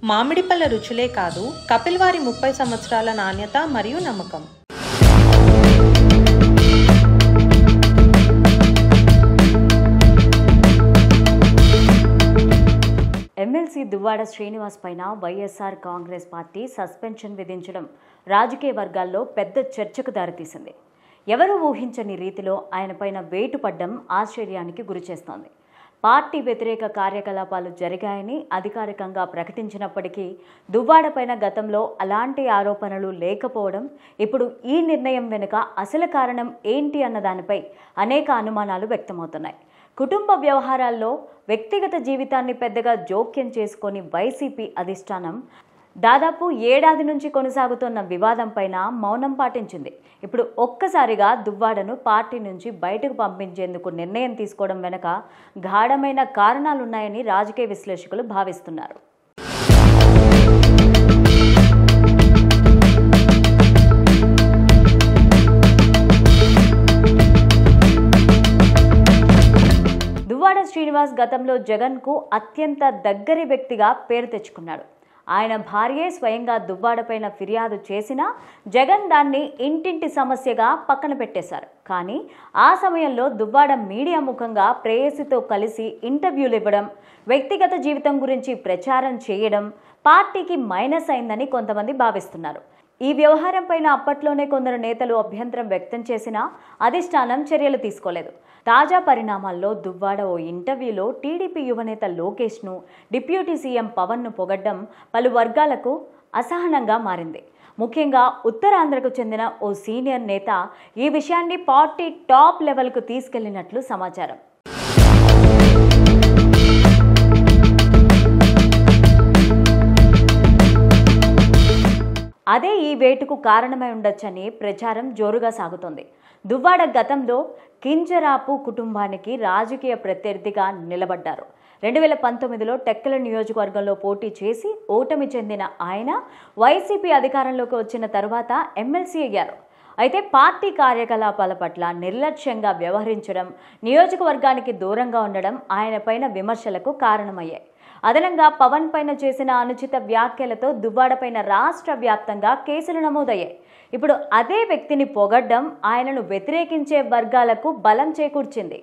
మామిడి పళ్ళ రుచులే కాదు, కపిల్ వారి 30 సంవత్సరాల నాణ్యత మరియు నమ్మకం. ఎమ్మెల్సీ దువ్వాడ శ్రీనివాస్ పైన వైఎస్ఆర్ కాంగ్రెస్ పార్టీ సస్పెన్షన్ విధించడం రాజకీయ వర్గాల్లో పెద్ద చర్చకు దారితీసింది. ఎవరూ ఊహించని రీతిలో ఆయనపైన వేటు పడ్డం ఆశ్చర్యానికి గురిచేస్తోంది. పార్టీ వ్యతిరేక కార్యకలాపాలు జరిగాయని అధికారికంగా ప్రకటించినప్పటికీ దువ్వాడపైన గతంలో అలాంటి ఆరోపణలు లేకపోవడం, ఇప్పుడు ఈ నిర్ణయం వెనుక అసలు కారణం ఏంటి అన్న దానిపై అనేక అనుమానాలు వ్యక్తమవుతున్నాయి. కుటుంబ వ్యవహారాల్లో వ్యక్తిగత జీవితాన్ని పెద్దగా జోక్యం చేసుకొని వైసీపీ అధిష్టానం దాదాపు ఏడాది నుంచి కొనసాగుతున్న వివాదం పైన మౌనం పాటించింది. ఇప్పుడు ఒక్కసారిగా దువ్వాడను పార్టీ నుంచి బయటకు పంపించేందుకు నిర్ణయం తీసుకోవడం వెనుక గాఢమైన కారణాలున్నాయని రాజకీయ విశ్లేషకులు భావిస్తున్నారు. దువ్వాడ శ్రీనివాస్ గతంలో జగన్కు అత్యంత దగ్గరి వ్యక్తిగా పేరు తెచ్చుకున్నాడు. ఆయన భార్యే స్వయంగా దువ్వాడపైన ఫిర్యాదు చేసినా జగన్ దాన్ని ఇంటింటి సమస్యగా పక్కన పెట్టేశారు. కానీ ఆ సమయంలో దువ్వాడ మీడియా ముఖంగా ప్రేయసితో కలిసి ఇంటర్వ్యూలు ఇవ్వడం, వ్యక్తిగత జీవితం గురించి ప్రచారం చేయడం పార్టీకి మైనస్ అయిందని కొంతమంది భావిస్తున్నారు. ఈ వ్యవహారం పైన అప్పట్లోనే కొందరు నేతలు అభ్యంతరం వ్యక్తం చేసినా అధిష్టానం చర్యలు తీసుకోలేదు. తాజా పరిణామాల్లో దువ్వాడ ఓ ఇంటర్వ్యూలో టీడీపీ యువనేత లోకేష్ను, డిప్యూటీ సీఎం పవన్ను పొగడ్డం పలు వర్గాలకు అసహనంగా మారింది. ముఖ్యంగా ఉత్తరాంధ్రకు చెందిన ఓ సీనియర్ నేత ఈ విషయాన్ని పార్టీ టాప్ లెవెల్కు తీసుకెళ్లినట్లు సమాచారం. అదే ఈ వేటుకు కారణమై ఉండొచ్చని ప్రచారం జోరుగా సాగుతోంది. దువ్వాడ గతంలో కింజరాపు కుటుంబానికి రాజకీయ ప్రత్యర్థిగా నిలబడ్డారు. 2019లో టెక్కల నియోజకవర్గంలో పోటీ చేసి ఓటమి చెందిన ఆయన వైసీపీ అధికారంలోకి వచ్చిన తర్వాత ఎమ్మెల్సీ అయ్యారు. అయితే పార్టీ కార్యకలాపాల పట్ల నిర్లక్ష్యంగా వ్యవహరించడం, నియోజకవర్గానికి దూరంగా ఉండడం ఆయనపైన విమర్శలకు కారణమయ్యాయి. అదనంగా పవన్ పైన చేసిన అనుచిత వ్యాఖ్యలతో దువ్వాడపైన రాష్ట్ర వ్యాప్తంగా కేసులు నమోదయ్యాయి. ఇప్పుడు అదే వ్యక్తిని పొగడ్డం ఆయనను వ్యతిరేకించే వర్గాలకు బలం చేకూర్చింది.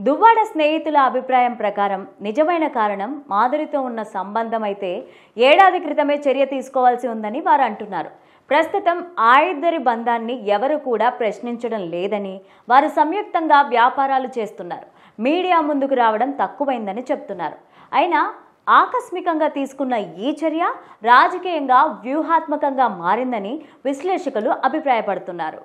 దువ్వాడ స్నేహితుల అభిప్రాయం ప్రకారం నిజమైన కారణం మాధురితో ఉన్న సంబంధం అయితే ఏడాది క్రితమే చర్య తీసుకోవాల్సి ఉందని వారు అంటున్నారు. ప్రస్తుతం ఆ ఇద్దరి బంధాన్ని ఎవరు కూడా ప్రశ్నించడం లేదని, వారు సంయుక్తంగా వ్యాపారాలు చేస్తున్నారు, మీడియా ముందుకు రావడం తక్కువైందని చెప్తున్నారు. అయినా ఆకస్మికంగా తీసుకున్న ఈ చర్య రాజకీయంగా వ్యూహాత్మకంగా మారిందని విశ్లేషకులు అభిప్రాయపడుతున్నారు.